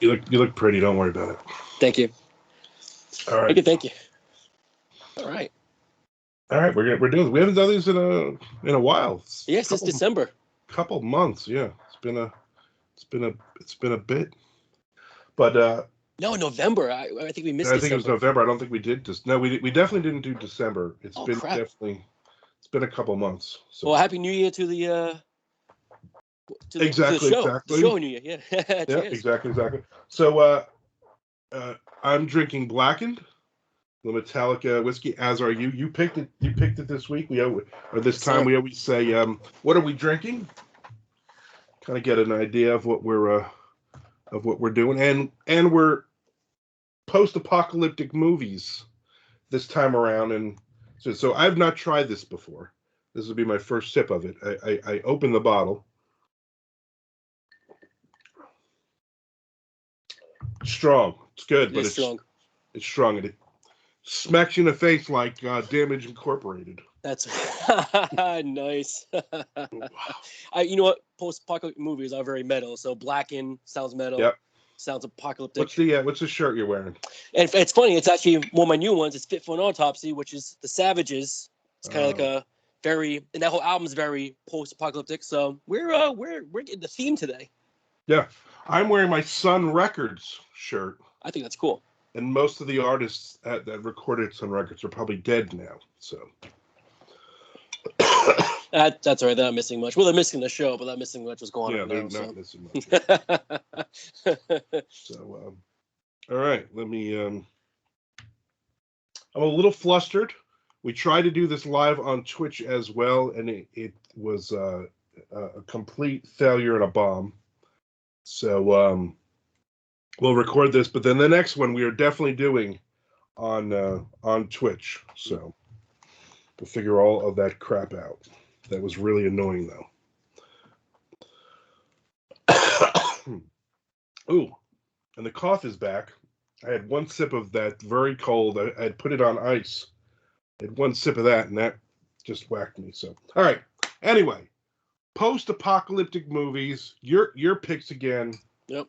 You look pretty. Don't worry about it. Thank you. All right. Thank you. All right. All right. We're doing. We haven't done these in a while. Yes, it's December. Couple months. Yeah. It's been a bit. But no, November. I think we missed. I think it was November. I don't think we did. No, we definitely didn't do December. It's been a couple months. So. Well, Happy New Year to the. Exactly. The show New Year. Yeah. Yeah. Exactly. So I'm drinking Blackened, the Metallica whiskey. As are you. You picked it. This week. We always say, what are we drinking? Kind of get an idea of what we're doing, and we're post-apocalyptic movies this time around, and so I've not tried this before. This will be my first sip of it. I open the bottle. Strong. It's good, but it's strong. It's strong, and it smacks you in the face like Damage Incorporated. That's nice. Wow. You know what? Post-apocalyptic movies are very metal. So Blackened sounds metal. Yep. Sounds apocalyptic. What's the shirt you're wearing? And it's funny. It's actually one of my new ones. It's Fit for an Autopsy, which is the Savages. It's kind of like a and that whole album's very post-apocalyptic. So we're getting the theme today. Yeah, I'm wearing my Sun Records shirt. I think that's cool. And most of the artists that recorded Sun Records are probably dead now. So. That's all right. They're not missing much. Well, they're missing the show, but not missing much was going on. Yeah, they're not missing much. So, all right. Let me. I'm a little flustered. We tried to do this live on Twitch as well, and it was a complete failure and a bomb. So we'll record this, but then the next one we are definitely doing on Twitch. So we'll figure all of that crap out. That was really annoying, though. Ooh, and the cough is back. I had one sip of that very cold. I had put it on ice. I had one sip of that, and that just whacked me. So, all right. Anyway, post-apocalyptic movies. Your picks again. Yep.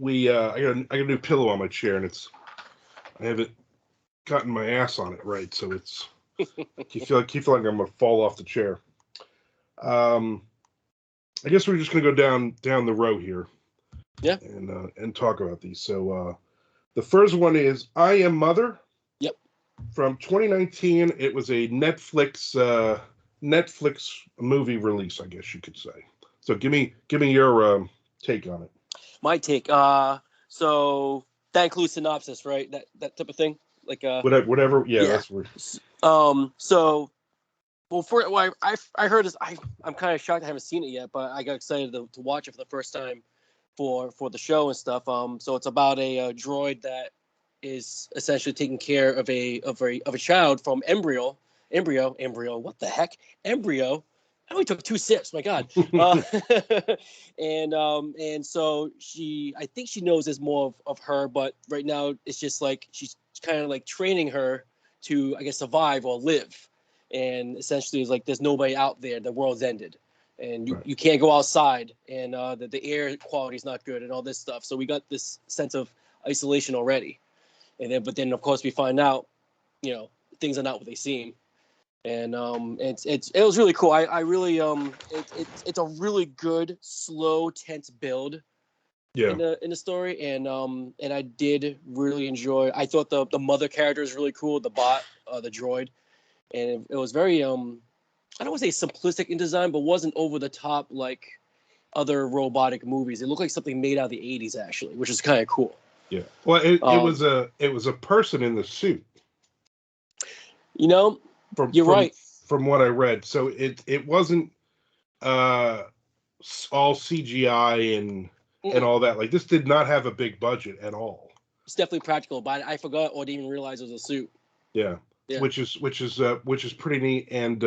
I got a new pillow on my chair, and I haven't gotten my ass on it right, so it's. Keep feeling like I'm gonna fall off the chair. I guess we're just gonna go down the row here. Yeah. And talk about these. So the first one is I Am Mother. Yep. From 2019. It was a Netflix movie release, I guess you could say. So give me your take on it. My take. So that includes synopsis, right? That type of thing. Like whatever. Yeah. That's weird. So, I heard this. I'm kind of shocked I haven't seen it yet, but I got excited to watch it for the first time for the show and stuff. So it's about a droid that is essentially taking care of a child from embryo. What the heck? Embryo. I only took 2 sips. My God. And so I think she knows there's more of her, but right now it's just like she's kind of like training her to, I guess, survive or live. And essentially it's like there's nobody out there. The world's ended. And you can't go outside. And the air quality is not good and all this stuff. So we got this sense of isolation already. But then, of course, we find out, things are not what they seem. And it was really cool. I really it's a really good, slow, tense build. Yeah. In the story, and I did really enjoy. I thought the mother character is really cool, the bot, the droid, and it was very I don't want to say simplistic in design, but wasn't over the top like other robotic movies. It looked like something made out of the 80s actually, which is kind of cool. Yeah. Well, it was a person in the suit. You're right. From what I read, so it wasn't all CGI and all that. Like, this did not have a big budget at all. It's definitely practical, but I forgot or didn't even realize it was a suit. Yeah. Which is pretty neat, and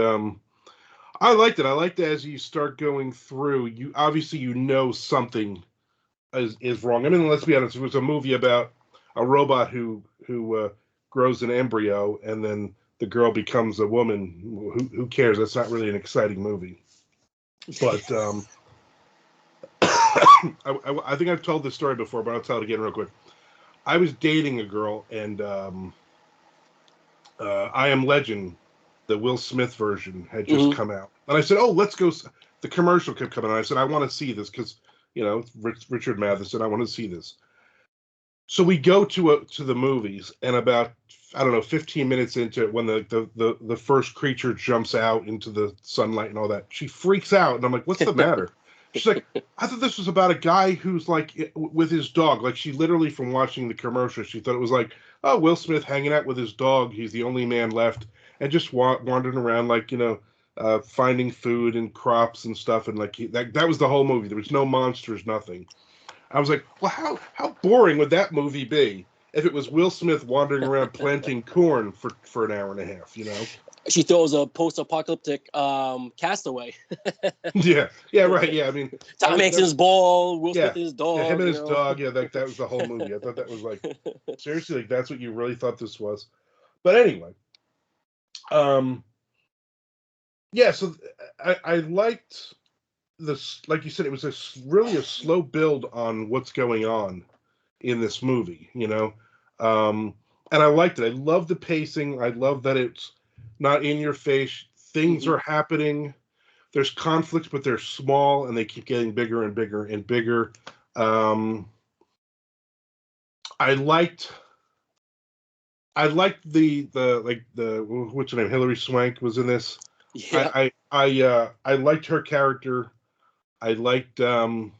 I liked it. I liked it as you start going through. You obviously something is wrong. I mean, let's be honest. It was a movie about a robot who grows an embryo, and then the girl becomes a woman. Who cares? That's not really an exciting movie. But I think I've told this story before, but I'll tell it again real quick. I was dating a girl, and I Am Legend, the Will Smith version, had just come out, and I said, "Oh, let's go." The commercial kept coming on. I said, "I want to see this because it's Richard Matheson. I want to see this." So we go to the movies, and about, I don't know, 15 minutes into it, when the first creature jumps out into the sunlight and all that, she freaks out, and I'm like, "What's the matter?" She's like, "I thought this was about a guy who's like with his dog." Like, she literally, from watching the commercial, she thought it was like, oh, Will Smith hanging out with his dog. He's the only man left, and just wandering around, like, finding food and crops and stuff, and like that was the whole movie. There was no monsters, nothing. I was like, well, how boring would that movie be if it was Will Smith wandering around planting corn for an hour and a half, She throws a post-apocalyptic Castaway. Yeah, right. Yeah, I mean, Tom Hanks in his ball, Will Smith in his dog. Yeah, him and his dog. Yeah, that was the whole movie. I thought that was like, seriously, like, that's what you really thought this was. But anyway, yeah. So I liked this, like you said, it was really a slow build on what's going on in this movie, and I liked it. I love the pacing. I love that it's not in your face. Things are happening. There's conflicts, but they're small, and they keep getting bigger and bigger and bigger. I liked the what's her name? Hilary Swank was in this. Yeah. I liked her character. I liked how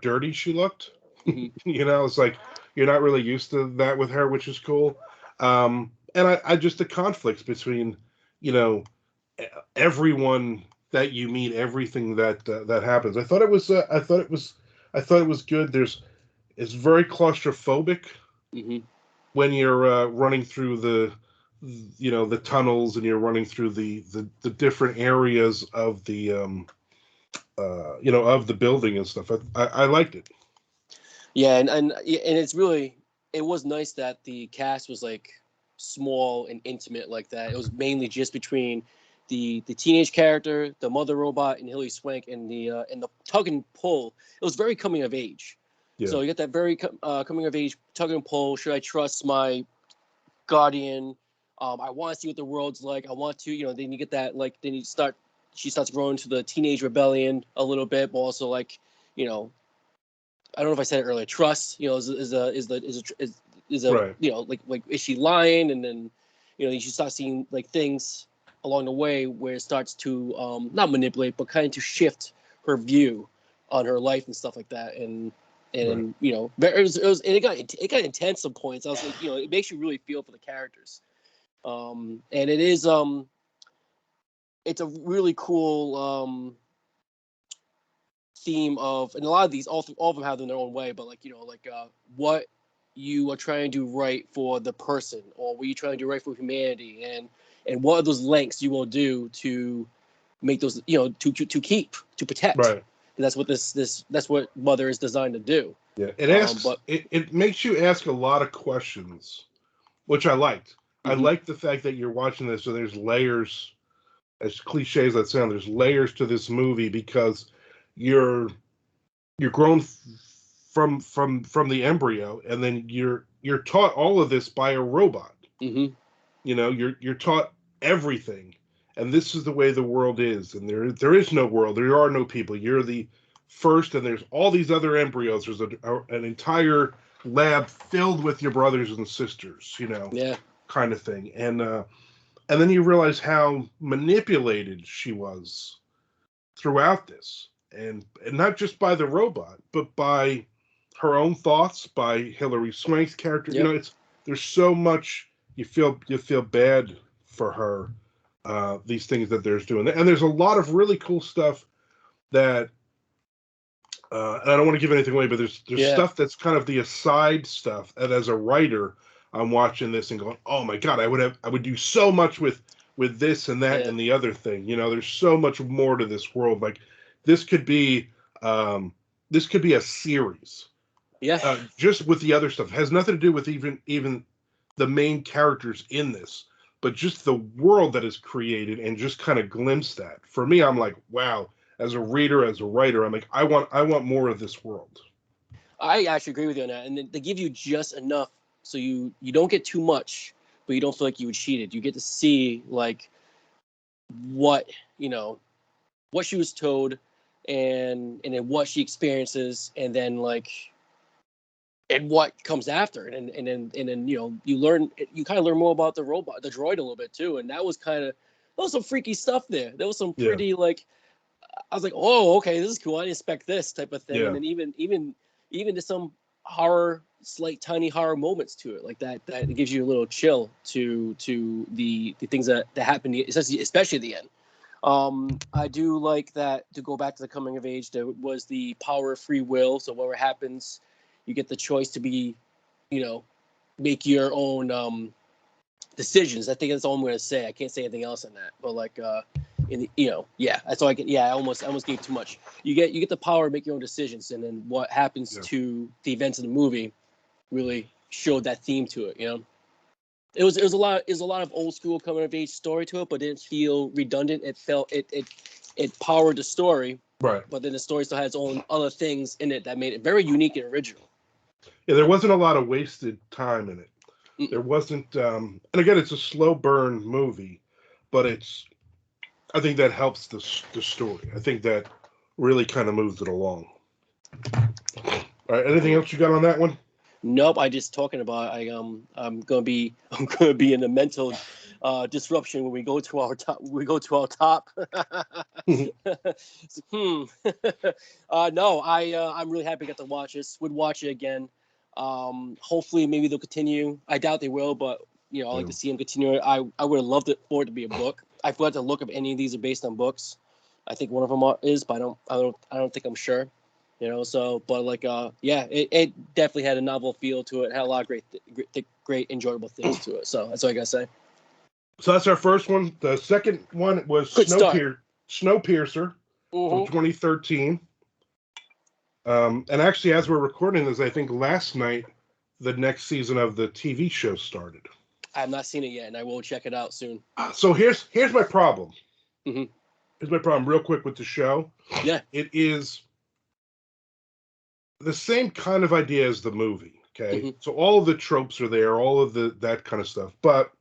dirty she looked. It's like you're not really used to that with her, which is cool. And I just, the conflicts between, everyone that you meet, everything that happens. I thought it was good. It's very claustrophobic when you're running through the tunnels, and you're running through the different areas of the of the building and stuff. I liked it. Yeah, and it's really, it was nice that the cast was like small and intimate like that. It was mainly just between the teenage character, the mother robot, and Hilary Swank, and the tug and pull. It was very coming of age. Yeah. So you got that very coming of age tug and pull. Should I trust my guardian? I want to see what the world's like. I want to, then you get that, like, then she starts growing to the teenage rebellion a little bit, but also, like, I don't know if I said it earlier. Trust, is a Right. Like is she lying? And then, you should start seeing like things along the way where it starts to not manipulate, but kind of to shift her view on her life and stuff like that. And Right. it got intense some points. I was like, it makes you really feel for the characters. And it is it's a really cool theme of, and a lot of these, all of them have them in their own way, but like, what you are trying to do right for the person, or what you trying to do right for humanity, and what are those lengths you will do to make those, to protect. Right. And that's what that's what Mother is designed to do. Yeah, it makes you ask a lot of questions, which I liked. I liked the fact that you're watching this, so there's layers. As cliche as that sounds, there's layers to this movie, because you're grown from the embryo, and then you're taught all of this by a robot. You're taught everything, and this is the way the world is, and there is no world. There are no people. You're the first, and there's all these other embryos. There's an entire lab filled with your brothers and sisters. Yeah. Kind of thing, and then you realize how manipulated she was throughout this, and not just by the robot, but by her own thoughts, by Hilary Swank's character. Yep. There's so much you feel bad for her. These things that there's doing, and there's a lot of really cool stuff that. And I don't want to give anything away, but there's stuff that's kind of the aside stuff. And as a writer, I'm watching this and going, "Oh my God, I would do so much with this and that and the other thing." There's so much more to this world. Like, this could be a series. Yeah. Just with the other stuff. It has nothing to do with even the main characters in this, but just the world that is created, and just kind of glimpse that. For me, I'm like, wow. as a reader, as a writer, I'm like, I want more of this world. I actually agree with you on that, and they give you just enough so you don't get too much, but you don't feel like you were cheated. You get to see like what what she was told, and then what she experiences, and then like and what comes after, and then you kind of learn more about the droid a little bit too, and that was some freaky stuff there. There was some Yeah. pretty like I was like, oh, okay, this is cool. I didn't expect this type of thing. Yeah. And then even to some horror, slight tiny horror moments to it, like that gives you a little chill to the things that happen, especially at the end. I do like that, to go back to the coming of age, there was the power of free will. So whatever happens, you get the choice to be, make your own decisions. I think that's all I'm going to say. I can't say anything else on that. But like, that's all I can. Yeah, I almost gave too much. You get the power to make your own decisions, and then what happens to the events of the movie really showed that theme to it. It was a lot of old school coming of age story to it, but it didn't feel redundant. It felt it powered the story, right? But then the story still had its own other things in it that made it very unique and original. Yeah, there wasn't a lot of wasted time in it. Mm-mm. There wasn't, and again, it's a slow burn movie, but I think that helps the story. I think that really kind of moves it along. All right, anything else you got on that one? Nope, I just talking about I'm gonna be in a mental disruption when we go to our top. No, I'm really happy I got to watch this. Would watch it again. Hopefully, maybe they'll continue. I doubt they will, but I like to see them continue it. I would have loved it for it to be a book. I forgot to look if any of these are based on books. I think one of them is, but I don't think I'm sure. But like, it definitely had a novel feel to it. Had a lot of great enjoyable things to it. So that's all I gotta say. So that's our first one. The second one was Snowpiercer from 2013. And actually, as we're recording this, I think last night the next season of the TV show started. I have not seen it yet, and I will check it out soon. So here's my problem. Mm-hmm. Here's my problem, real quick, with the show. Yeah, it is the same kind of idea as the movie. Okay, so all of the tropes are there, all of that kind of stuff. But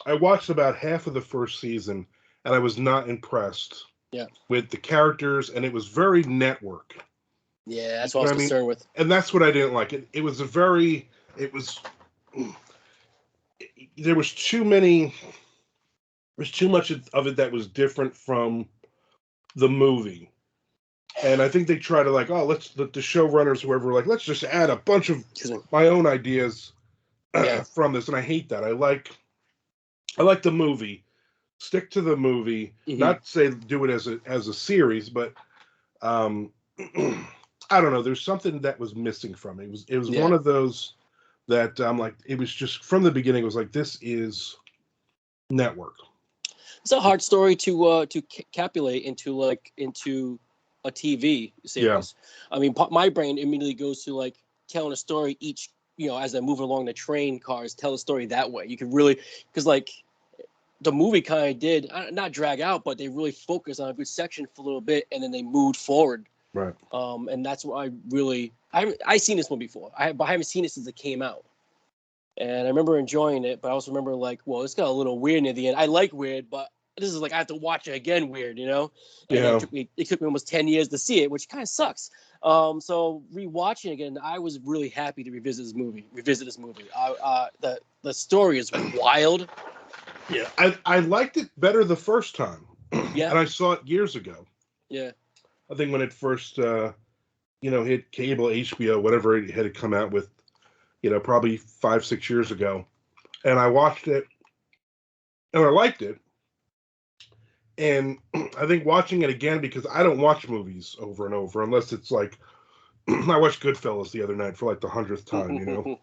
I watched about half of the first season, and I was not impressed. Yeah. With the characters, and it was very network. Yeah, that's what I was concerned with. And that's what I didn't like. There was too much of it that was different from the movie. And I think they try to like, let's the showrunners, whoever, like, let's just add a bunch of my own ideas from this. And I hate that. I like the movie. Stick to the movie. Not say do it as a series, but I don't know. There's something that was missing from it. It was one of those that I'm like, it was just from the beginning. It was like, this is network. It's a hard story to capulate into a TV series. Yeah. I mean, my brain immediately goes to like telling a story each, as I move along the train cars, tell a story that way. You could really, because like the movie kind of did not drag out, but they really focused on a good section for a little bit, and then they moved forward. Right. And that's what I've seen this one before. I haven't seen it since it came out. And I remember enjoying it, but I also remember like, well, it's got a little weird near the end. I like weird, but this is like I have to watch it again weird, And it took me almost 10 years to see it, which kind of sucks. So rewatching again, I was really happy to revisit this movie. The story is wild. Yeah, I liked it better the first time. Yeah. And I saw it years ago. Yeah. I think when it first hit cable, HBO, whatever it had come out with, probably 5-6 years ago. And I watched it and I liked it. And I think watching it again, because I don't watch movies over and over unless it's like I watched Goodfellas the other night for like the 100th time,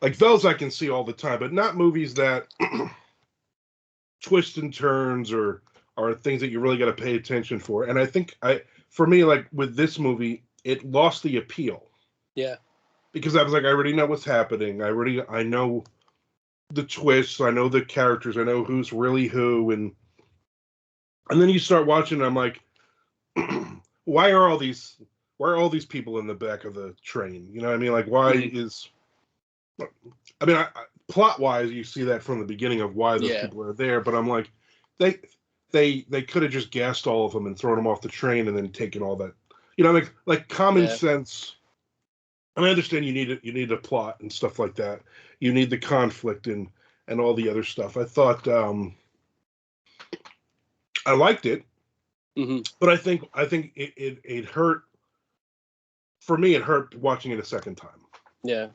Like those I can see all the time, but not movies that twists and turns or are things that you really got to pay attention for. And I think for me, like with this movie, it lost the appeal. Yeah. Because I was like, I already know what's happening. I know the twists. I know the characters. I know who's really who. And then you start watching, and I'm like, why are all these people in the back of the train? You know what I mean? Like, why is? I mean, plot wise, you see that from the beginning of why those people are there. But I'm like, they could have just gassed all of them and thrown them off the train and then taken all that. You know, like common sense. And I understand you need a plot and stuff like that. You need the conflict and all the other stuff. I thought I liked it, but I think it hurt. For me, it hurt watching it a second time. Yeah,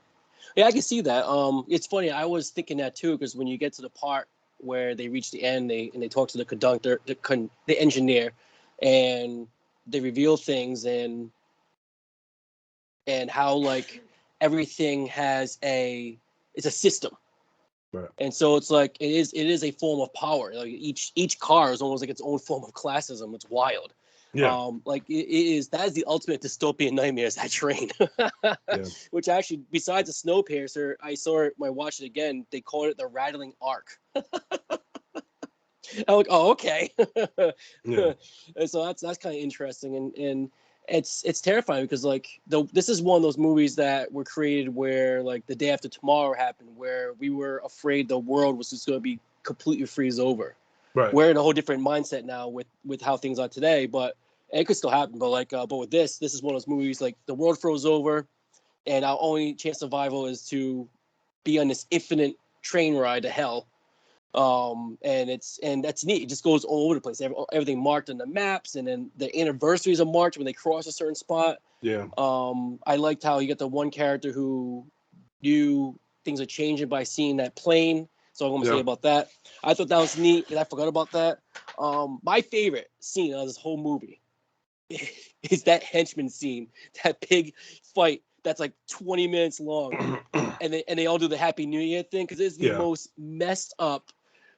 I can see that. It's funny. I was thinking that too, because when you get to the part where they reach the end, they talk to the conductor, the engineer, and they reveal things and how like everything has it's a system. Right. And so it's like it is a form of power. Like each car is almost like its own form of classism. It's wild. Yeah. Like that is the ultimate dystopian nightmare, is that train. Which actually, besides the Snowpiercer, I saw it when I watched it again. They called it the Rattling Ark. I'm like, oh, okay. And so that's kind of interesting, and it's terrifying because like this is one of those movies that were created where like the day after tomorrow happened, where we were afraid the world was just going to be completely freeze over. Right. We're in a whole different mindset now with how things are today, but it could still happen. But like, but with this is one of those movies like the world froze over, and our only chance of survival is to be on this infinite train ride to hell. And that's neat. It just goes all over the place. Everything marked on the maps, and then the anniversaries are marked when they cross a certain spot. Yeah. I liked how you get the one character who knew things are changing by seeing that plane. So I'm going to say about that. I thought that was neat, and I forgot about that. My favorite scene of this whole movie is that henchman scene, that pig fight that's like 20 minutes long, and they all do the Happy New Year thing, because it's the most messed up,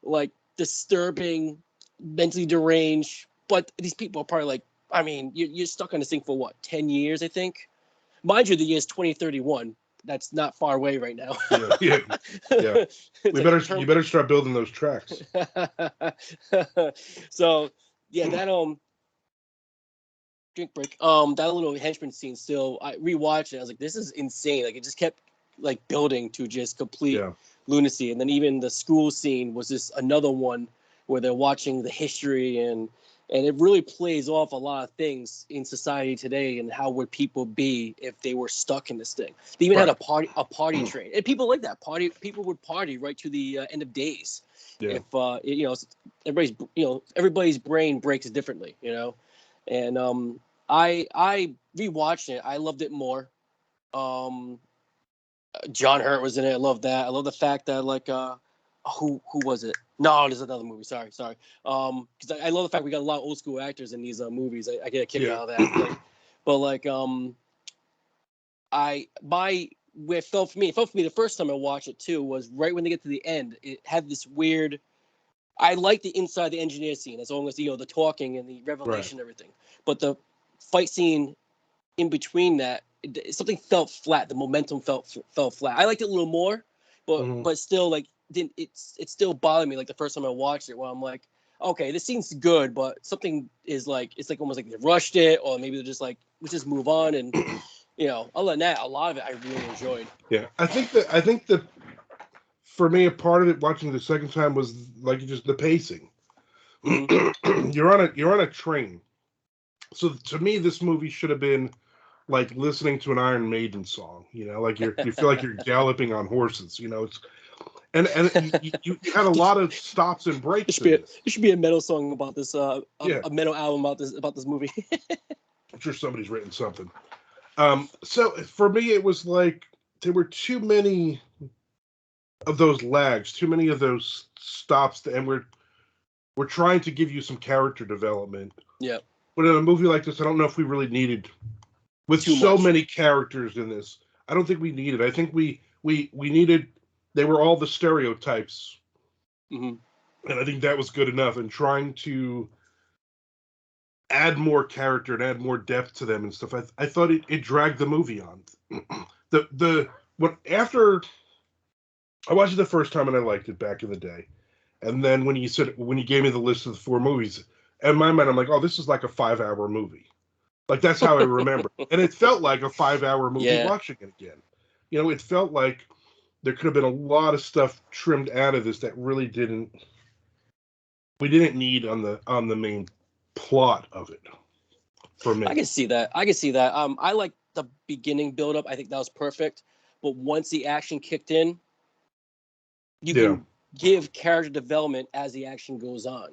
like disturbing, mentally deranged. But these people are probably like, I mean, you're stuck on this thing for what, 10 years, I think. Mind you, the year is 2031. That's not far away right now. Yeah. You better start building those tracks. So yeah, that drink break. That little henchman scene still, I rewatched it. I was like, this is insane. Like it just kept like building to just complete lunacy. And then even the school scene was just another one where they're watching the history, and it really plays off a lot of things in society today, and how would people be if they were stuck in this thing. They even had a party train, and people like that party. People would party right to the end of days. If everybody's brain breaks differently, and I rewatched it. I loved it more. John Hurt was in it. I love that. I love the fact that like who was it? No, there's another movie. Sorry. Because I love the fact we got a lot of old school actors in these movies. I get a kick out of that. Where it felt for me the first time I watched it too was right when they get to the end. It had this weird. I like the inside the engineer scene, as long as the talking and the revelation and everything. But the fight scene in between that, something felt flat. The momentum felt flat. I liked it a little more, but still like it still bothered me like the first time I watched it, where I'm like, okay, this scene's good, but something is like, it's like almost like they rushed it, or maybe they're just like, let's just move on. And other than that, a lot of it I really enjoyed. Yeah, I think that for me, a part of it watching the second time was like just the pacing. You're on a train, so to me, this movie should have been like listening to an Iron Maiden song. Like you feel like you're galloping on horses. It's and you had a lot of stops and breaks. It should be a metal song about this. A metal album about this movie. I'm sure somebody's written something. So for me, it was like there were too many of those lags, too many of those stops, and we're trying to give you some character development. Yeah. But in a movie like this, I don't know if we really needed, with so many characters in this, I don't think we needed. I think we needed. They were all the stereotypes, and I think that was good enough. And trying to add more character and add more depth to them and stuff, I thought it dragged the movie on. After I watched it the first time and I liked it back in the day, and then when you gave me the list of the 4 movies, In my mind, I'm like, oh, this is like a 5-hour movie. Like, that's how I remember. And it felt like a 5-hour movie Yeah. watching it again. You know, it felt like there could have been a lot of stuff trimmed out of this that really we didn't need on the main plot of it, for me. I can see that. I like the beginning build up. I think that was perfect. But once the action kicked in, you can give character development as the action goes on,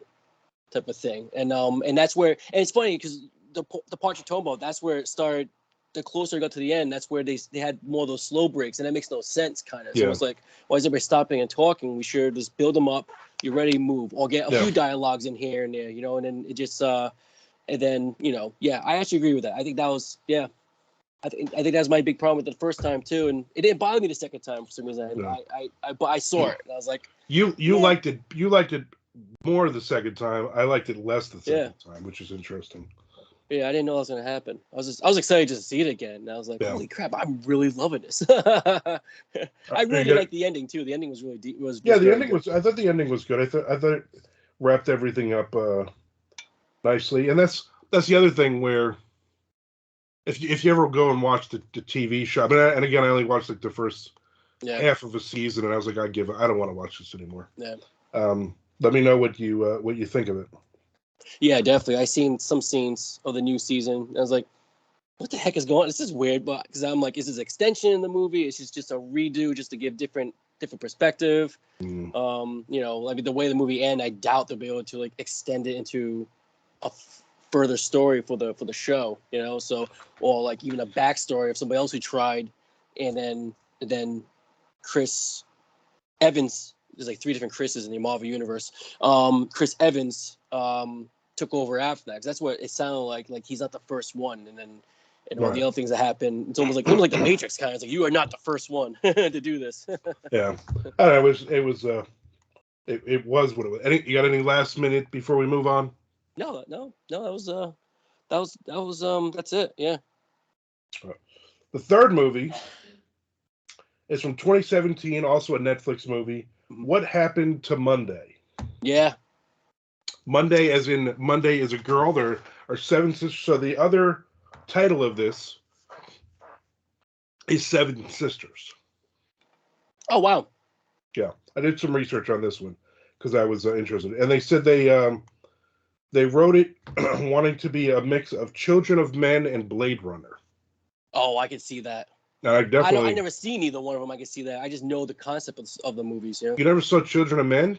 type of thing. And that's where, and it's funny because the part you're talking about, that's where it started. The closer it got to the end, that's where they had more of those slow breaks, and that makes no sense, kind of. So it's like, why is everybody stopping and talking? We should just build them up. You're ready to move, or get a few dialogues in here and there, you know, and then it just and then, you know, I actually agree with that. I think that was I think that's my big problem with it the first time too, and it didn't bother me the second time for some reason. But I saw it and I was like, you liked it more the second time. I liked it less the second time, which is interesting. Yeah, I didn't know that was gonna happen. I was excited just to see it again. And I was like, holy crap, I'm really loving this. I really did like the ending too. The ending was really deep. The ending was. I thought the ending was good. I thought it wrapped everything up nicely, and that's the other thing where if you ever go and watch the TV show, and again, I only watched like the first half of a season, and I was like, I don't want to watch this anymore. Yeah. Let me know what you think of it. Yeah, definitely. I seen some scenes of the new season. I was like, what the heck is going on? This is weird, but because I'm like, is this extension in the movie? Is this just a redo just to give different perspective? You know, I mean, the way the movie ends, I doubt they'll be able to like extend it into a further story for the show, you know, so, or like even a backstory of somebody else who tried, and then Chris Evans, there's like 3 different Chris's in the Marvel universe. Chris Evans took over after that, because that's what it sounded like he's not the first one, and then all the other things that happen, it's almost like the Matrix kind of. It's like, you are not the first one to do this. Yeah, I don't know, it was what it was. You got any last minute before we move on? No, that's it. Yeah. The third movie is from 2017, also a Netflix movie. What Happened to Monday? Yeah. Monday, as in Monday is a girl. There are 7 sisters. So the other title of this is 7 Sisters. Oh, wow. Yeah, I did some research on this one because I was interested, and they said they wrote it wanting to be a mix of Children of Men and Blade Runner. Oh, I can see that. I never seen either one of them. I can see that. I just know the concept of the movies. Yeah. You never saw Children of Men?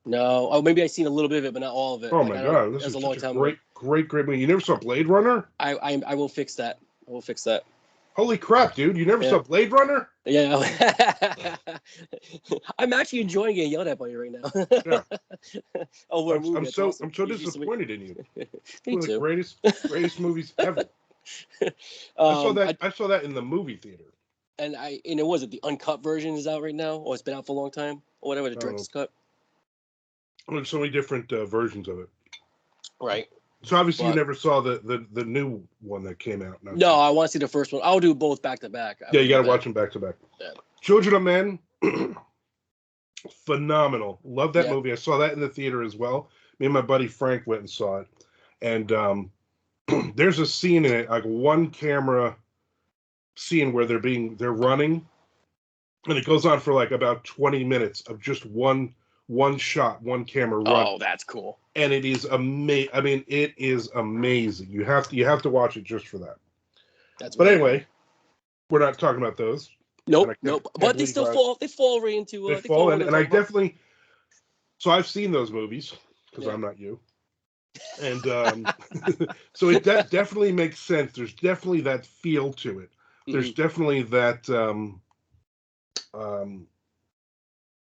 No. Oh, maybe I seen a little bit of it, but not all of it. Oh my god, this is a long time great movie. You never saw Blade Runner? I will fix that. I will fix that. Holy crap, dude! You never saw Blade Runner? Yeah. I'm actually enjoying getting yelled at by you right now. Yeah. I'm so disappointed in you. Me one too. of the greatest movies ever. I saw that in the movie theater. And it was it the uncut version is out right now, or it's been out for a long time, or whatever, the director's cut. There's so many different versions of it. Right. So obviously you never saw the new one that came out. No, I want to see the first one. I'll do both back to back. Yeah, you got to watch them back to back. Yeah. Children of Men, phenomenal. Love that movie. I saw that in the theater as well. Me and my buddy Frank went and saw it. And there's a scene in it, like one camera scene where they're running, and it goes on for like about 20 minutes of just one shot, one camera run. Oh, that's cool. And it is amazing. I mean, it is amazing. You have to watch it just for that. But anyway, we're not talking about those. Nope. But they still fall. They fall right into. They fall, and I definitely. So I've seen those movies because I'm not you, and so it definitely makes sense. There's definitely that feel to it. There's definitely that.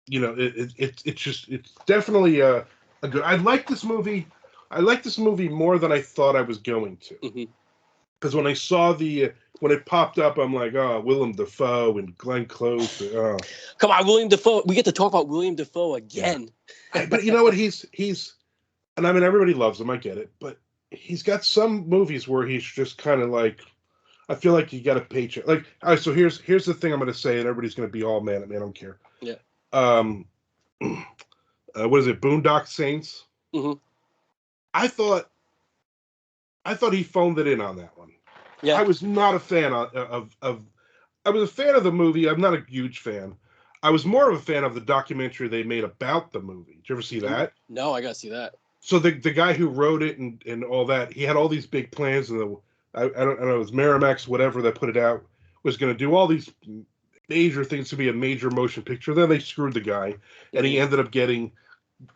It's definitely a good. I like this movie. I like this movie more than I thought I was going to. Because when I saw when it popped up, I'm like, oh, Willem Dafoe and Glenn Close. Come on, William Dafoe. We get to talk about William Dafoe again. Yeah. But you know what? He's, and I mean, everybody loves him. I get it. But he's got some movies where he's just kind of like, I feel like you got a paycheck. Like, all right, so here's the thing I'm going to say, and everybody's going to be all mad at me. I don't care. Yeah. What is it? Boondock Saints. I thought he phoned it in on that one. Yeah. I was not a fan of I was a fan of the movie. I'm not a huge fan. I was more of a fan of the documentary they made about the movie. Did you ever see that? No, I gotta see that. So the guy who wrote it and all that, he had all these big plans, and I don't know, it was Miramax, whatever, that put it out, was going to do all these major things to be a major motion picture. Then they screwed the guy, and he ended up getting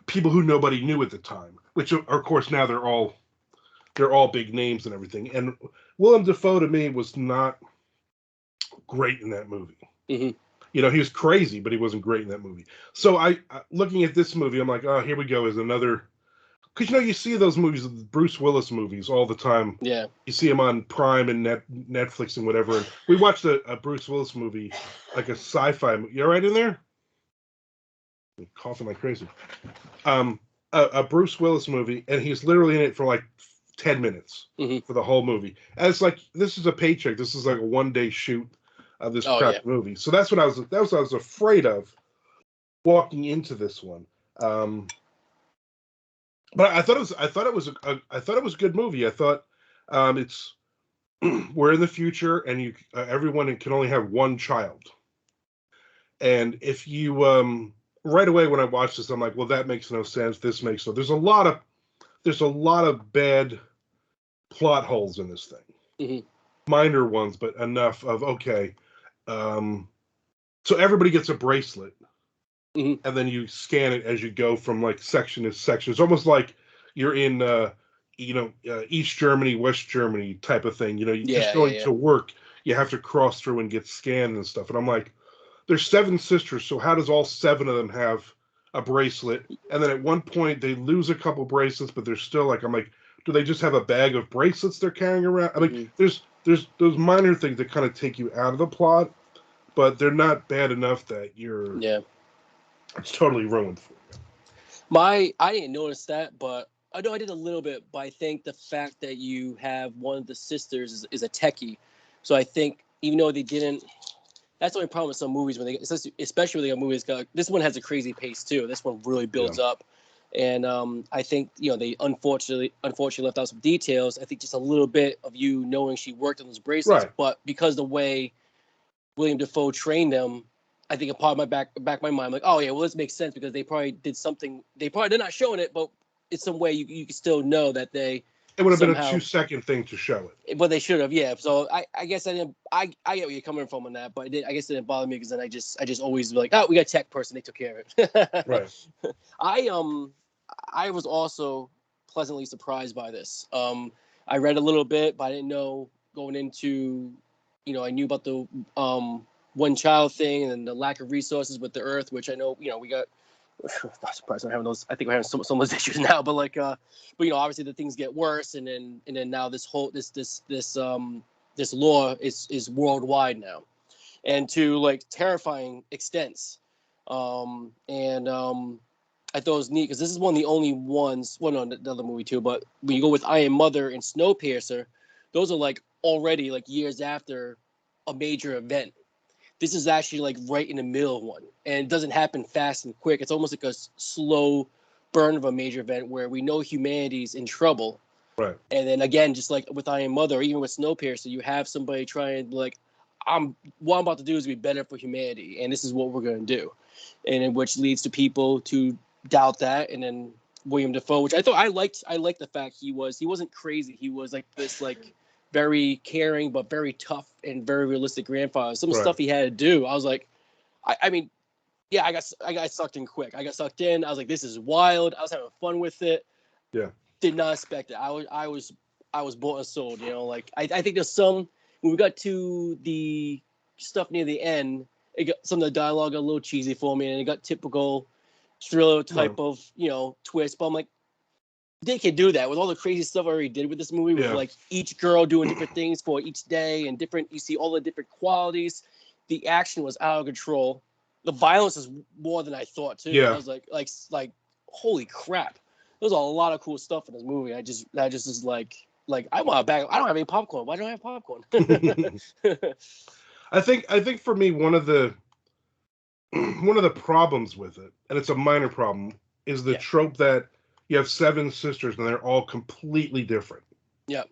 people who nobody knew at the time, which of course now they're all big names and everything. And Willem Dafoe to me was not great in that movie. Mm-hmm. You know, he was crazy, but he wasn't great in that movie. So I looking at this movie, I'm like, oh, here we go, is another. Because, you know, you see those movies, Bruce Willis movies, all the time. Yeah. You see them on Prime and Netflix and whatever. And we watched a Bruce Willis movie, like a sci-fi movie. You all right in there? I'm coughing like crazy. A Bruce Willis movie, and he's literally in it for like 10 minutes for the whole movie. And it's like, this is a paycheck. This is like a one-day shoot of this crap movie. So that's what I was afraid of walking into this one. But I thought it was a good movie. I thought it's we're in the future, and everyone can only have one child. And if you right away when I watched this, I'm like, well, that makes no sense. This makes no. There's a lot of bad plot holes in this thing. Minor ones, but enough of okay. So everybody gets a bracelet. And then you scan it as you go from like section to section. It's almost like you're in, East Germany, West Germany type of thing. You know, you're just going to work. You have to cross through and get scanned and stuff. And I'm like, there's 7 sisters, so how does all 7 of them have a bracelet? And then at one point they lose a couple bracelets, but they're still like, I'm like, do they just have a bag of bracelets they're carrying around? I mean, there's those minor things that kind of take you out of the plot, but they're not bad enough that you're. Yeah. It's totally ruined for you. I didn't notice that, but I know I did a little bit. But I think the fact that you have one of the sisters is a techie, so I think even though they didn't, that's the only problem with some movies when especially when they got movies. This one has a crazy pace too. This one really builds up, and I think they unfortunately left out some details. I think just a little bit of you knowing she worked on those bracelets, but because the way William Dafoe trained them. I think a part of my back of my mind, like, oh yeah, well this makes sense because they probably did something. They're not showing it, but it's some way you can still know that they. It would have been a 2-second thing to show it. But they should have, yeah. So I guess I didn't. I get where you're coming from on that, but I guess it didn't bother me because then I just always be like, oh, we got a tech person, they took care of it. Right. I was also pleasantly surprised by this. I read a little bit, but I didn't know going into, I knew about the one child thing and the lack of resources with the earth, which I know, we got, not surprised I'm having those, I think we're having some of those issues now, but obviously the things get worse. And then now this whole, this law is worldwide now and to like terrifying extents. I thought it was neat because this is one of the only ones, well, no, the other movie too, but when you go with I Am Mother and Snowpiercer, those are like already like years after a major event. This is actually like right in the middle of one, and it doesn't happen fast and quick. It's almost like a slow burn of a major event where we know humanity's in trouble. Right. And then again, just like with I Am Mother, or even with Snowpiercer, you have somebody trying to like, what I'm about to do is be better for humanity, and this is what we're going to do, and in which leads to people to doubt that. And then William Dafoe, which I liked the fact he wasn't crazy. He was like this like very caring but very tough and very realistic grandfather. Some stuff he had to do, I was like, I mean, yeah, I got sucked in quick. I got sucked in. I was like, this is wild. I was having fun with it. Yeah. Did not expect it. I was bought and sold. Like I think there's some when we got to the stuff near the end, it got some of the dialogue got a little cheesy for me, and it got typical thriller type of twist. But I'm like, they can do that with all the crazy stuff I already did with this movie, with like each girl doing different things for each day and different. You see all the different qualities. The action was out of control. The violence is more than I thought too. Yeah. I was like, holy crap! There's a lot of cool stuff in this movie. I just is like I want a bag. I don't have any popcorn. Why don't I have popcorn? I think for me one of the problems with it, and it's a minor problem, is the trope that you have 7 sisters, and they're all completely different. Yeah.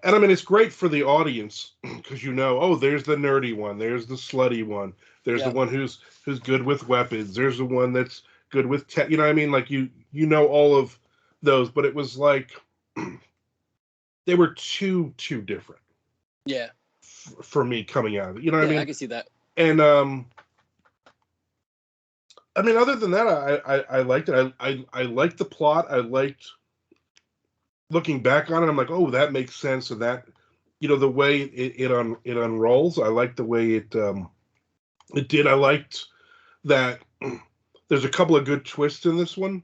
And I mean, it's great for the audience because oh, there's the nerdy one, there's the slutty one, there's the one who's good with weapons, there's the one that's good with tech. You know what I mean? Like you know all of those, but it was like they were too different. Yeah. For me coming out of it, you know what I mean? I can see that. And I mean, other than that, I liked it. I liked the plot. I liked looking back on it. I'm like, oh, that makes sense, and that the way it unrolls. I liked the way it did. I liked that there's a couple of good twists in this one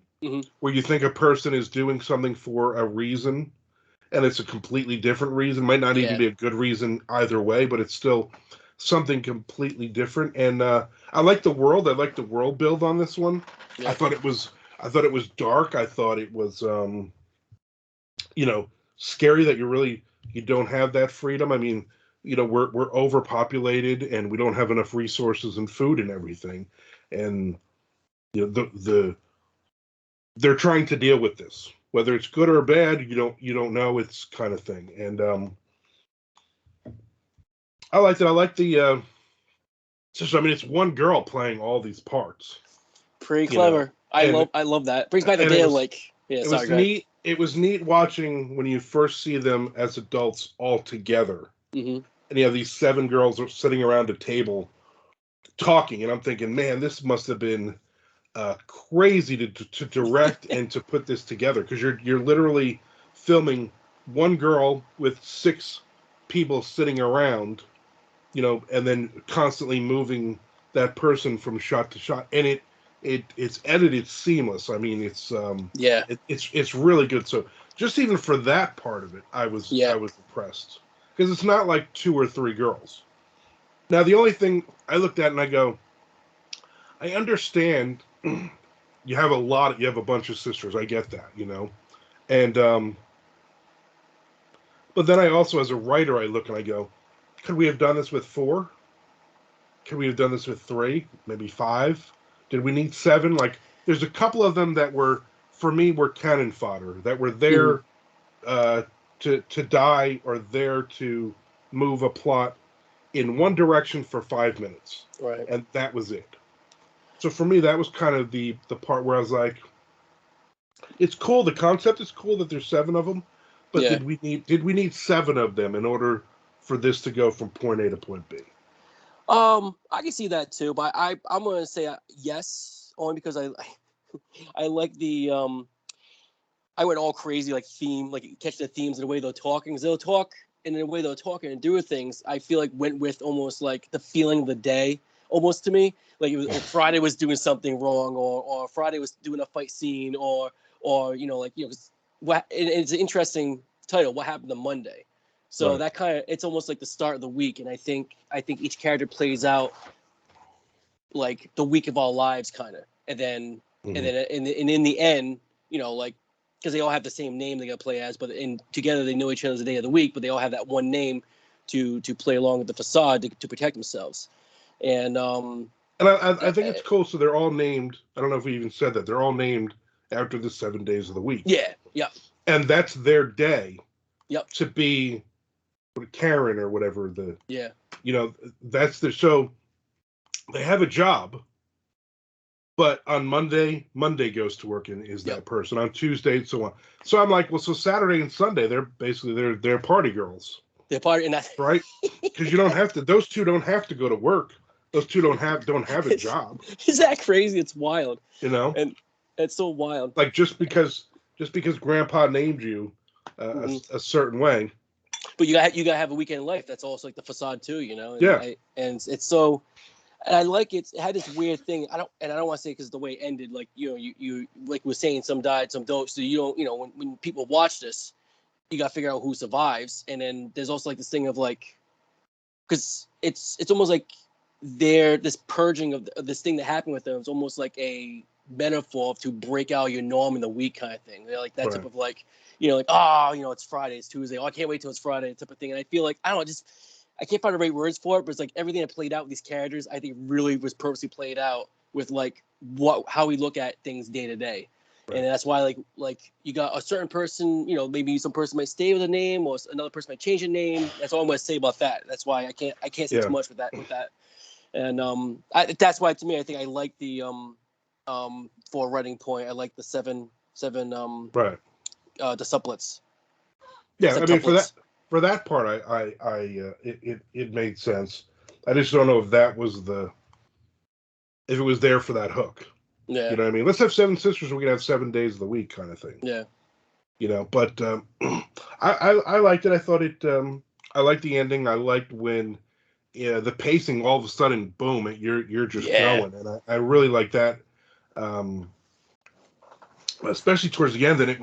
where you think a person is doing something for a reason, and it's a completely different reason. Might not even be a good reason either way, but it's still something completely different. And I like the world. I like the world build on this one. Yeah. I thought it was dark. I thought it was scary that you don't have that freedom. I mean, we're overpopulated and we don't have enough resources and food and everything. And they're trying to deal with this. Whether it's good or bad, you don't know. It's kind of thing. And I liked it. I like the I mean, it's one girl playing all these parts. Pretty clever. I love that. Brings back the day of it was neat. It was neat watching when you first see them as adults all together. Mm-hmm. And you have these 7 girls sitting around a table talking, and I'm thinking, man, this must have been crazy to direct and to put this together, because you're literally filming one girl with 6 people sitting around, and then constantly moving that person from shot to shot, and it's edited seamless. I mean, it's it's really good. So just even for that part of it, I was impressed, because it's not like 2 or 3 girls. Now, the only thing I looked at and I go, I understand you have a bunch of sisters. I get that, and but then I also, as a writer, I look and I go, could we have done this with 4? Could we have done this with 3? Maybe 5? Did we need 7? Like, there's a couple of them that were cannon fodder, that were there to die, or there to move a plot in one direction for 5 minutes. Right. And that was it. So for me, that was kind of the part where I was like, it's cool. The concept is cool that there's 7 of them, but did we need 7 of them in order for this to go from point A to point B? I can see that too, but I'm gonna say yes, only because I like the I went all crazy, like theme, like catch the themes in the way they're talking. 'Cause they'll talk, and in the way they're talking and doing things, I feel like went with almost like the feeling of the day, almost to me. Like it was, or Friday was doing something wrong, or Friday was doing a fight scene, or it's an interesting title. What happened on Monday? So that kind of, it's almost like the start of the week, and I think each character plays out like the week of our lives, kind of, and then in the end, because they all have the same name they got to play as, but together they know each other's the day of the week, but they all have that one name to play along with the facade to protect themselves, and I think it's cool. So they're all named. I don't know if we even said that they're all named after the 7 days of the week. Yeah. And that's their day. Yep. To be Karen or whatever that's the so they have a job, but on Monday goes to work and is that person. On Tuesday and so on. So I'm like, well, so Saturday and Sunday they're basically they're party girls. They're party, and that's right, because you don't have to. Those 2 don't have to go to work. Those 2 don't have a job. Is that crazy? It's wild. And it's so wild. Like just because Grandpa named you a certain way. But you gotta have a weekend life. That's also like the facade too, And and it's so, and I like it. It had this weird thing. I don't want to say because the way it ended, like you like we were saying, some died, some don't. So you don't, when people watch this, you gotta figure out who survives. And then there's also like this thing of like, because it's almost like this purging of this thing that happened with them. It's almost like a metaphor to break out your norm in the week kind of thing. They're like that type of like. It's Friday, it's Tuesday. Oh, I can't wait till it's Friday, type of thing. And I feel like, I don't know, I can't find the right words for it, but it's like everything that played out with these characters, I think really was purposely played out with like how we look at things day to day. And that's why like you got a certain person, you know, maybe some person might stay with a name or another person might change a name. That's all I'm going to say about that. That's why I can't say too much with that. And that's why to me I think I like the for a writing point I like the seven right. The supplets. Yeah, I mean for that part it made sense. I just don't know if it was there for that hook. Yeah. You know what I mean? Let's have 7 sisters. We can have 7 days of the week, kind of thing. Yeah. You know, but I liked it. I thought it. I liked the ending. I liked when, the pacing all of a sudden, boom, you're just going, and I really like that. Especially towards the end, and it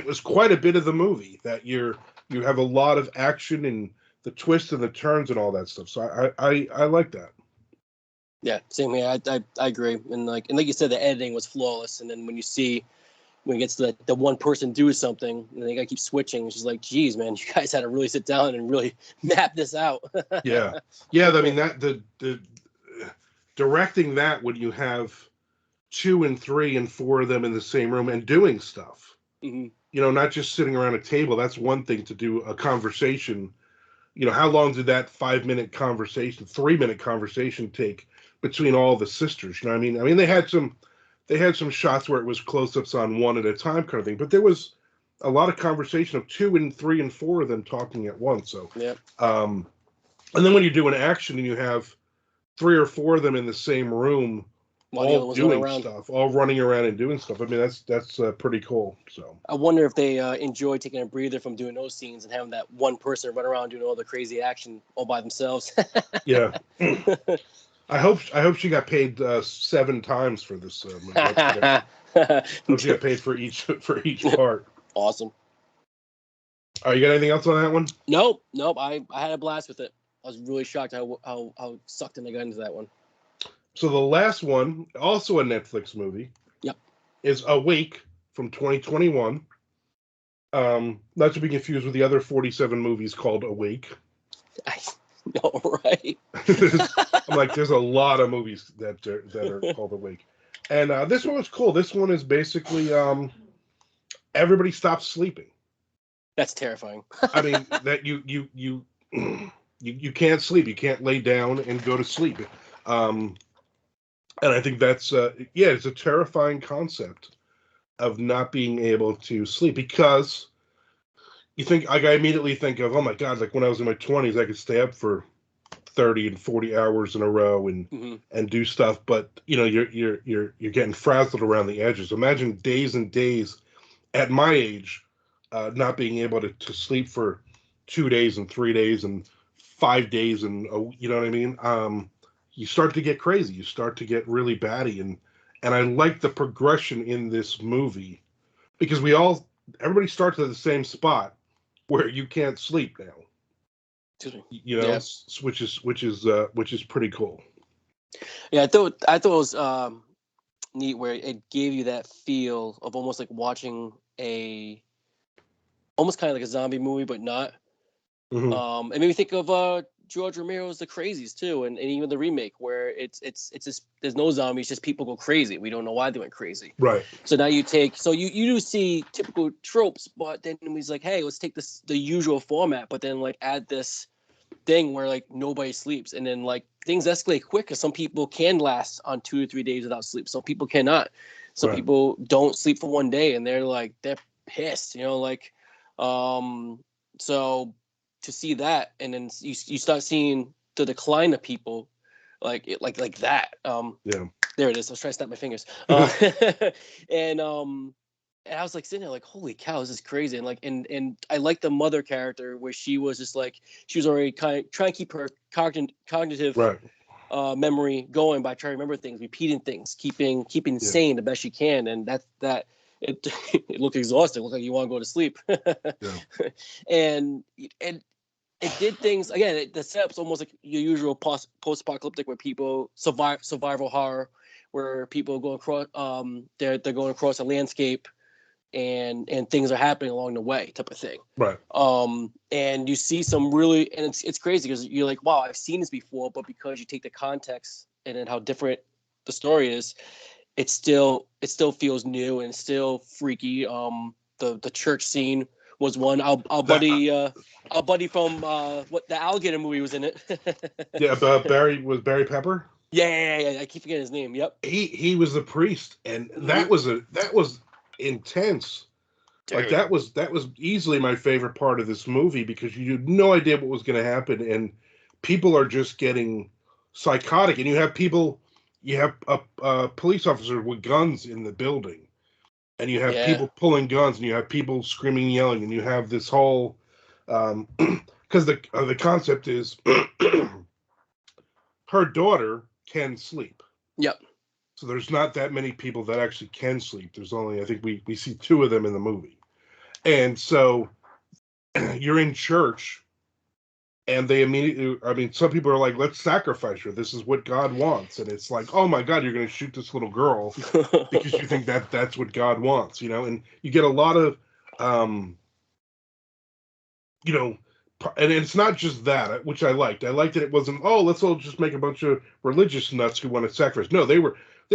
was quite a bit of the movie that you have a lot of action and the twists and the turns and all that stuff. So I like that. Yeah, same here. I agree, and like you said, the editing was flawless. And then when it gets to the one person do something, and they gotta keep switching, it's just like, geez, man, you guys had to really sit down and really map this out. Yeah. I mean that the directing that when you have 2 and 3 and 4 of them in the same room and doing stuff, mm-hmm. You know, not just sitting around a table. That's one thing to do a conversation. You know, how long did that 5-minute conversation, 3-minute conversation take between all the sisters? You know what I mean? I mean, they had some shots where it was close-ups on one at a time kind of thing, but there was a lot of conversation of 2 and 3 and 4 of them talking at once. So, and then when you do an action and you have 3 or 4 of them in the same room, all doing stuff, all running around and doing stuff. I mean, that's pretty cool. So I wonder if they enjoy taking a breather from doing those scenes and having that one person run around doing all the crazy action all by themselves. Yeah. I hope she got paid 7 times for this movie. I hope she got paid for each part. Awesome. You got anything else on that one? Nope. I had a blast with it. I was really shocked how sucked in I got into that one. So the last one, also a Netflix movie, is Awake from 2021. Not to be confused with the other 47 movies called Awake. I know, right? I'm like, there's a lot of movies that are called Awake, and this one was cool. This one is basically everybody stops sleeping. That's terrifying. I mean, that you can't sleep. You can't lay down and go to sleep. And I think that's it's a terrifying concept of not being able to sleep, because I immediately think of, oh my God, like when I was in my 20s, I could stay up for 30 and 40 hours in a row and do stuff, but you know, you're getting frazzled around the edges. Imagine days and days at my age, not being able to sleep for 2 days and 3 days and 5 days, and you know what I mean? You start to get crazy. You start to get really batty, and I like the progression in this movie, because everybody starts at the same spot where you can't sleep now. You know, which is pretty cool. Yeah, I thought it was neat where it gave you that feel of almost like watching almost kind of like a zombie movie, but not. Mm-hmm. It made me think of George Romero's The Crazies too, and even the remake where it's just there's no zombies, just people go crazy. We don't know why they went crazy. Right. So now you do see typical tropes, but then he's like, hey, let's take the usual format, but then like add this thing where like nobody sleeps, and then like things escalate quick because some people can last on 2 or 3 days without sleep. Some people cannot. Some people don't sleep for 1 day and they're pissed, you know, like so to see that, and then you start seeing the decline of people like that. There it is. I was trying to snap my fingers. And I was like sitting there like, holy cow, this is crazy. And and I like the mother character where she was just like, she was already kind of trying to keep her cognitive memory going by trying to remember things, repeating things, keeping sane the best she can. And it looked exhausting. It looked like you want to go to sleep. And it did things again. The setup's almost like your usual post-apocalyptic, where people survival horror, where people go across they're going across a landscape and things are happening along the way, type of thing. Right. And you see some really, and it's crazy because you're like, wow, I've seen this before, but because you take the context and then how different the story is, it still feels new and still freaky. The church scene was one. Our buddy from what the alligator movie was in it. Yeah, about Barry Pepper. Yeah. I keep forgetting his name. Yep. He was the priest, and that was intense. Dude. Like that was easily my favorite part of this movie, because you had no idea what was going to happen, and people are just getting psychotic, and you have police officers with guns in the building, and you have people pulling guns, and you have people screaming and yelling, and you have this whole because the concept is her daughter can sleep. Yep. So there's not that many people that actually can sleep. There's only, I think we see 2 of them in the movie. And so you're in church, and they immediately, I mean, some people are like, let's sacrifice her. This is what God wants. And it's like, oh my God, you're going to shoot this little girl because you think that's what God wants, you know? And you get a lot of, you know, and it's not just that, which I liked. I liked that it wasn't, oh, let's all just make a bunch of religious nuts who want to sacrifice. No, there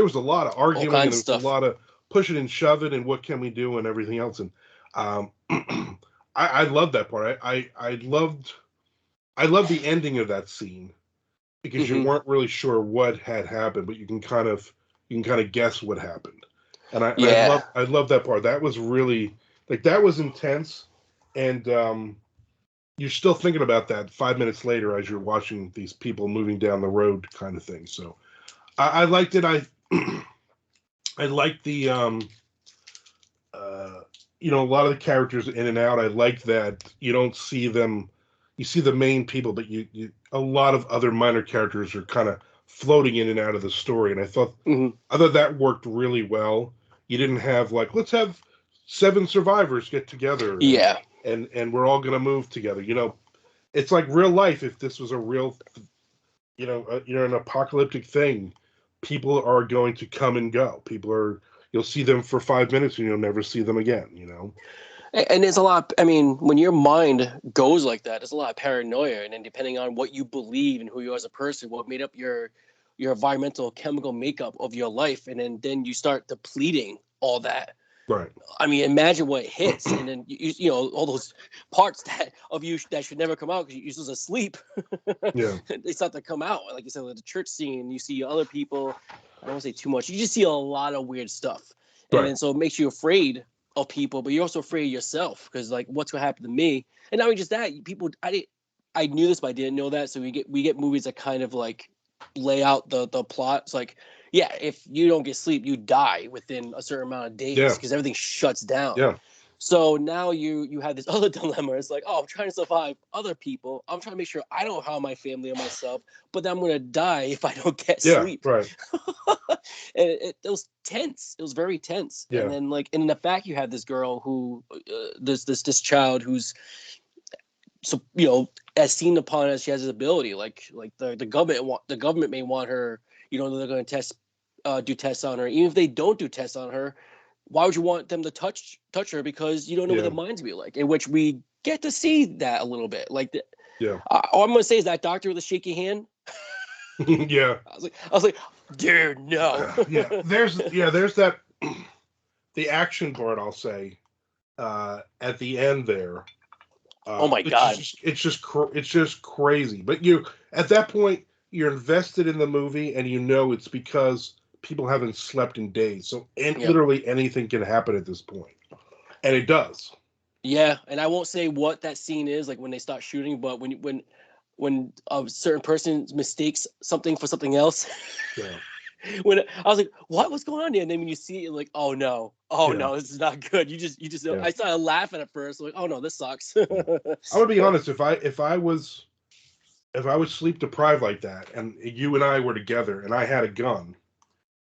was a lot of arguing, and there was a lot of pushing and shoving, and what can we do, and everything else. And I loved that part. I loved the ending of that scene, because you weren't really sure what had happened, but you can kind of guess what happened. And I love that part. That was really, like, that was intense, and you're still thinking about that 5 minutes later as you're watching these people moving down the road, kind of thing. So I liked it. I liked the you know, a lot of the characters in and out. I like that you don't see them. You see the main people, but you a lot of other minor characters are kind of floating in and out of the story. And I thought that worked really well. You didn't have like, let's have 7 survivors get together. Yeah. And we're all going to move together. You know, it's like real life. If this was a real, you know, an apocalyptic thing, people are going to come and go. You'll see them for 5 minutes and you'll never see them again, you know? And there's a lot, I mean, when your mind goes like that, there's a lot of paranoia. And then depending on what you believe and who you are as a person, what made up your environmental chemical makeup of your life. And then you start depleting all that. Right. I mean, imagine what hits, and then you know, all those parts of you that should never come out because you're just asleep. Yeah. They start to come out, like you said, with the church scene. You see other people. I don't want to say too much. You just see a lot of weird stuff, and then so it makes you afraid of people, but you're also afraid of yourself, because like, what's gonna happen to me? And not only just that, people. I knew this, but I didn't know that. So we get movies that kind of like lay out the plot. It's like, yeah, if you don't get sleep, you die within a certain amount of days, because everything shuts down. Yeah. So now you have this other dilemma. It's like, oh, I'm trying to survive other people. I'm trying to make sure I don't harm my family or myself, but then I'm going to die if I don't get sleep. Right. And it was tense. It was very tense. Yeah. And then like in the back, you have this girl who, this child who's, so, you know, as seen upon as she has this ability, like the government may want her, you know, they're going to do tests on her. Even if they don't do tests on her, why would you want them to touch her? Because you don't know what their minds be like, in which we get to see that a little bit. Like, all I'm going to say is that doctor with a shaky hand. Yeah. I was like, dude, no. There's that, the action part, I'll say, at the end there. Oh my God. It's just crazy. But at that point, you're invested in the movie, and you know it's because people haven't slept in days. So literally anything can happen at this point. And it does. Yeah. And I won't say what that scene is, like when they start shooting, but when a certain person mistakes something for something else. Yeah. When I was like, what's going on here? And then when you see it, you're like, oh no, this is not good. You just know. I started laughing at first, like, oh no, this sucks. I would be honest, if I was sleep deprived like that, and you and I were together, and I had a gun,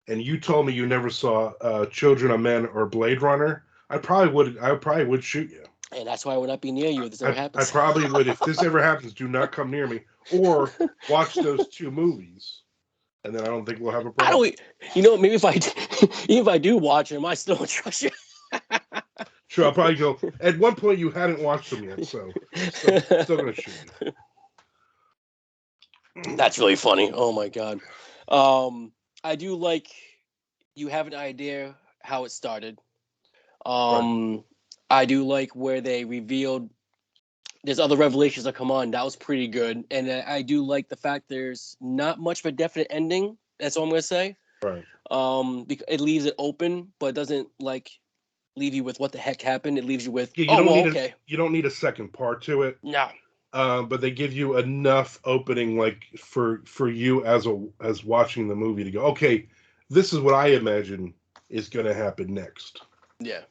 and you told me you never saw Children of Men or Blade Runner, I probably would shoot you. And that's why I would not be near you if this ever happens. I probably would. If this ever happens, do not come near me, or watch those 2 movies. And then I don't think we'll have a problem. Maybe if I do watch them, I still don't trust you. Sure, I'll probably go. At one point, you hadn't watched them yet, so still gonna shoot you. That's really funny. Oh my God. I do like you have an idea how it started. Right. I do like where they revealed there's other revelations that come on. That was pretty good, and I do like the fact there's not much of a definite ending. That's all I'm gonna say. Right. Because it leaves it open, but doesn't like leave you with what the heck happened. It leaves you with, Yeah, oh well, okay, you don't need a second part to it. no, But they give you enough opening, like for you as watching the movie to go, okay, this is what I imagine is going to happen next. yeah,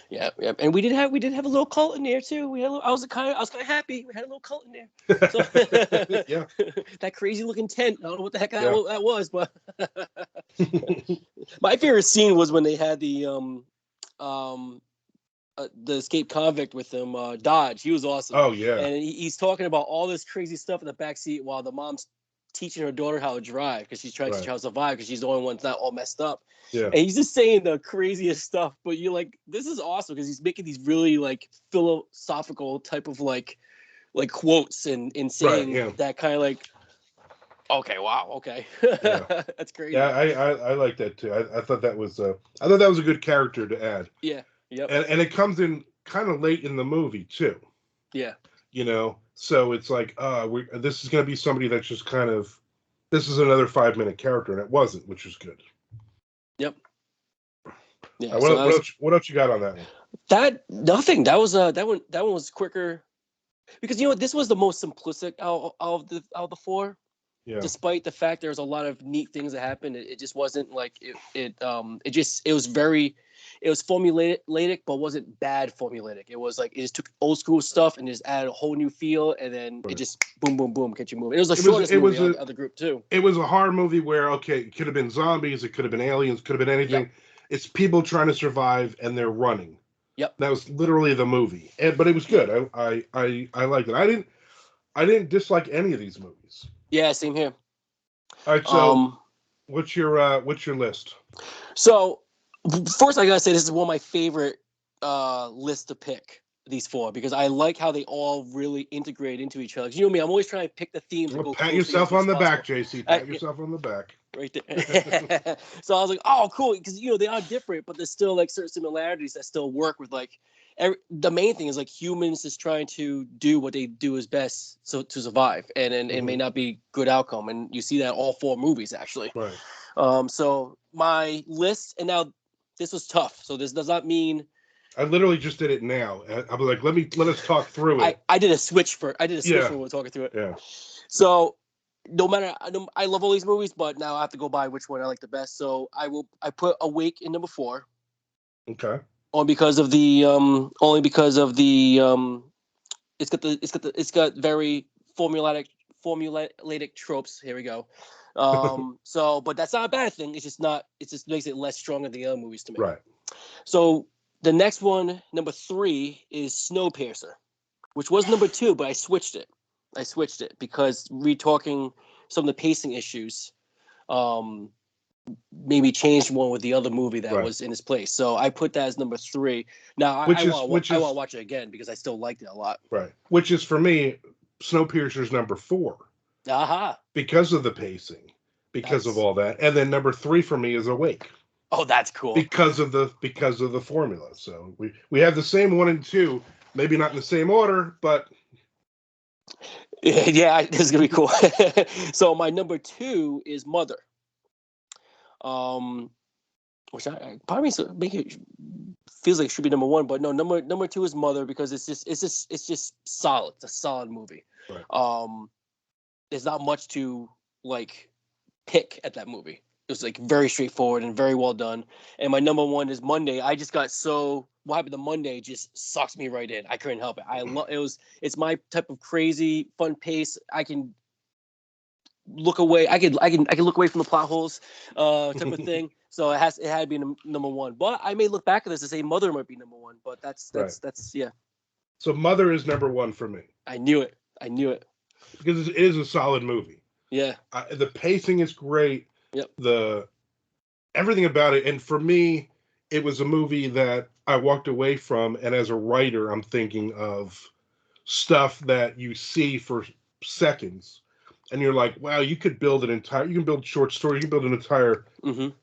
yeah, yeah. And we did have a little cult in there too. We had a little, I was kind of happy. We had a little cult in there. So Yeah, that crazy looking tent. I don't know what the heck yeah. that was, but my favorite scene was when they had um the escaped convict with him, Dodge. He was awesome, Oh yeah, and he's talking about all this crazy stuff in the back seat while the mom's teaching her daughter how to drive because she's trying to teach right. her how to survive because she's the only one that's not all messed up. Yeah, And he's just saying the craziest stuff, but you're like, this is awesome because he's making these really like philosophical type of like quotes and right. saying Yeah, that kind of like, okay, wow, okay, yeah, that's yeah. crazy. I like that too. I thought that was I thought that was a good character to add, Yeah, yep, and it comes in kind of late in the movie too. yeah, So it's like this is going to be somebody that's just kind of this is another 5 minute character, and it wasn't, which was good. yep, yeah. So that was What else you got on that one? that nothing. That was that one was quicker because you know what, this was the most simplistic out of the four. Yeah, Despite the fact there's a lot of neat things that happened, it just wasn't like it was very, it was formulaic but wasn't bad formulaic. It was like it just took old school stuff and just added a whole new feel, and then it right. just boom boom boom get you moving. It was the It was shortest it movie was of a the group too. it was a horror movie where okay, it could have been zombies, it could have been aliens, could have been Yep, anything. It's people trying to survive and they're running. yep, That was literally the movie, but it was yep. good. I liked it. I didn't dislike any of these movies. Yeah, same here. All right, so um what's your list? so first I gotta say this is one of my favorite lists to pick, these four, because I like how they all really integrate into each other. You know me, I'm always trying to pick the themes and Well, go pat closely as yourself much on as the back, possible. JC. I, Pat yourself on the back. right there. So I was like, oh, cool, because you know they are different, but there's still like certain similarities that still work with like the main thing is like humans just trying to do what they do is best so to survive, and it may Mhm. not be good outcome, and you see that in all four movies actually. Right. So my list, and now this was tough, so this does not mean I literally just did it now. I was like, let us talk through it. I did a switch for Yeah. when we were talking through it. Yeah. So no matter, I love all these movies, but now I have to go by which one I like the best. So I put Awake in number 4, Okay. only because of the it's got very formulaic tropes. Here we go. So but that's not a bad thing. It's just not. It just makes it less strong than the other movies to me. Right. So the next one, number 3, is Snowpiercer, which was number 2, but I switched it. Because retalking some of the pacing issues, um, maybe changed one with the other movie that Right. was in its place. So I put that as number 3. Now Which I want to is watch it again because I still liked it a lot. right. Which is for me, Snowpiercer's number 4 Aha, because of the pacing, because of that's all that, and then number 3 for me is Awake that's cool. because of the formula. So we have the same 1 and 2, maybe not in the same order, but Yeah, this is gonna be cool. So my number 2 is Mother. Um, which I probably make it feels like it should be number 1, but no, number 2 is Mother because it's just solid. It's a solid movie. right. Um, there's not much to like pick at that movie. It was like very straightforward and very well done. And my number 1 is Monday. I just got so what happened to Monday just sucks me right in. I couldn't help it. I love it's my type of crazy fun pace. I can look away. I can look away from the plot holes, type of thing. So it had to be number 1. But I may look back at this and say Mother might be number 1. But Right. that's yeah. So Mother is number 1 for me I knew it. I knew it. because it is a solid movie. Yeah. The pacing is great. Yep. The everything about it, and for me, it was a movie that I walked away from, and as a writer, I'm thinking of stuff that you see for seconds, and you're like, wow, you can build short stories, you can build an entire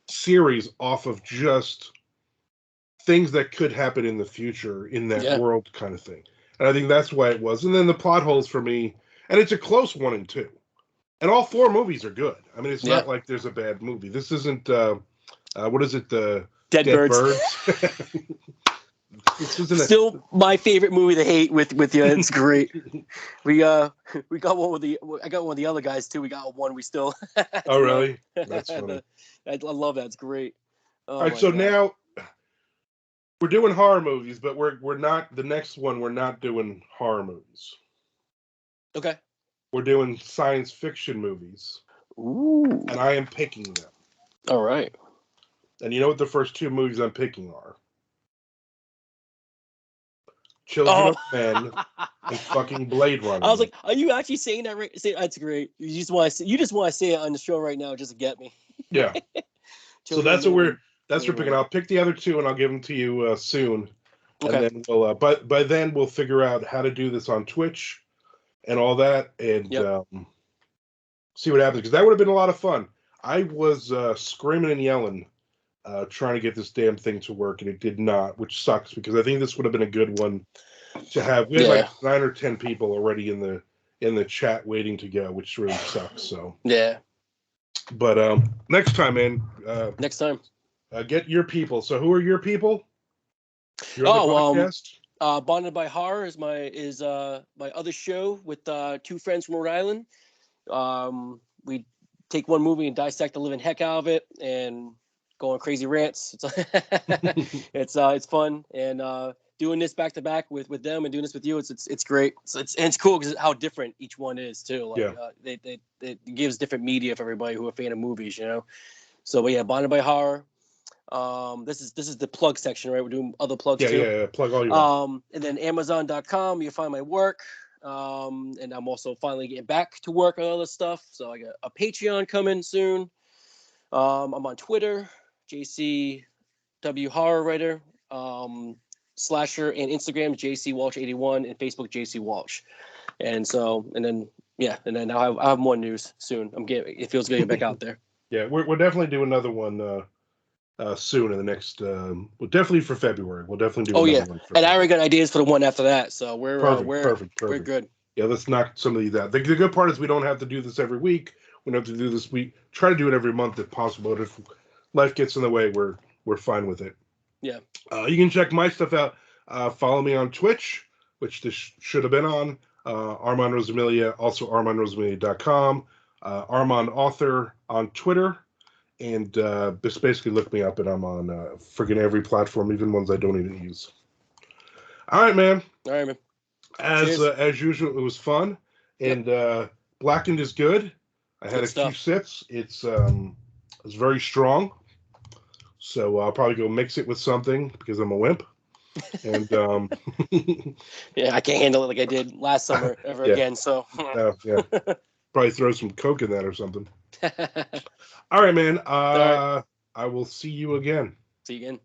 series off of just things that could happen in the future in that world kind of thing. And I think that's why it was. And then the plot holes for me, and it's a close 1 and 2. And all 4 movies are good. I mean, it's not like there's a bad movie. This isn't, what is it, the Dead Birds. This isn't still my favorite movie to hate with you. It's great. we got one I got one of the other guys too. We got one we still. Oh really? That's funny. I love that. It's great. Oh, all right, so God. Now we're doing horror movies, but we're not the next one. We're not doing horror movies. Okay. We're doing science fiction movies. Ooh. And I am picking them. All right. And you know what the first 2 movies I'm picking are? Children of Men and fucking Blade Runner. I was like, are you actually saying that right? That's great. You just want to say it on the show right now just to get me. Yeah. So that's what we're picking. I'll pick the other 2 and I'll give them to you soon. Okay. And then we'll but by then we'll figure out how to do this on Twitch and all that, and see what happens, because that would have been a lot of fun. I was screaming and yelling trying to get this damn thing to work, and it did not, which sucks, because I think this would have been a good one to have. We had like 9 or 10 people already in the chat waiting to go, which really sucks. So but next time, man. Next time, get your people. So who are your people? Your podcast? Bonded by Horror is my other show with 2 friends from Rhode Island. We take one movie and dissect the living heck out of it and go on crazy rants. It's fun, and doing this back to back with them and doing this with you, it's great. So it's cool because how different each one is too. Like it gives different media for everybody who are a fan of movies, you know. So but yeah, Bonded by Horror. This is the plug section, right? We're doing other plugs too. Yeah, plug all your and then Amazon.com, you'll find my work. And I'm also finally getting back to work on other stuff. So I got a Patreon coming soon. I'm on Twitter, JCW Horror Writer, Slasher, and Instagram, JC Walsh 81, and Facebook, JC Walsh. And then I'll have more news soon. It feels good to get back out there. Yeah, we're definitely doing another one soon in the next. Well, definitely for February. We'll definitely do. Oh yeah, and I already got ideas for the one after that. So we're perfect. We're good. Yeah, let's knock some of these out. The good part is we don't have to do this every week. We don't have to do this. We try to do it every month if possible. But if life gets in the way, we're fine with it. Yeah. You can check my stuff out. Follow me on Twitch, which this should have been on. Armand Rosamilia, also ArmandRosamilia.com. Armand Author on Twitter. And just basically look me up, and I'm on friggin' every platform, even ones I don't even use. All right, man. As usual, it was fun, and Blackened is good. I had few sips. It's very strong, so I'll probably go mix it with something because I'm a wimp. And yeah, I can't handle it like I did last summer again. So probably throw some Coke in that or something. All right, man. All right. I will see you again. See you again.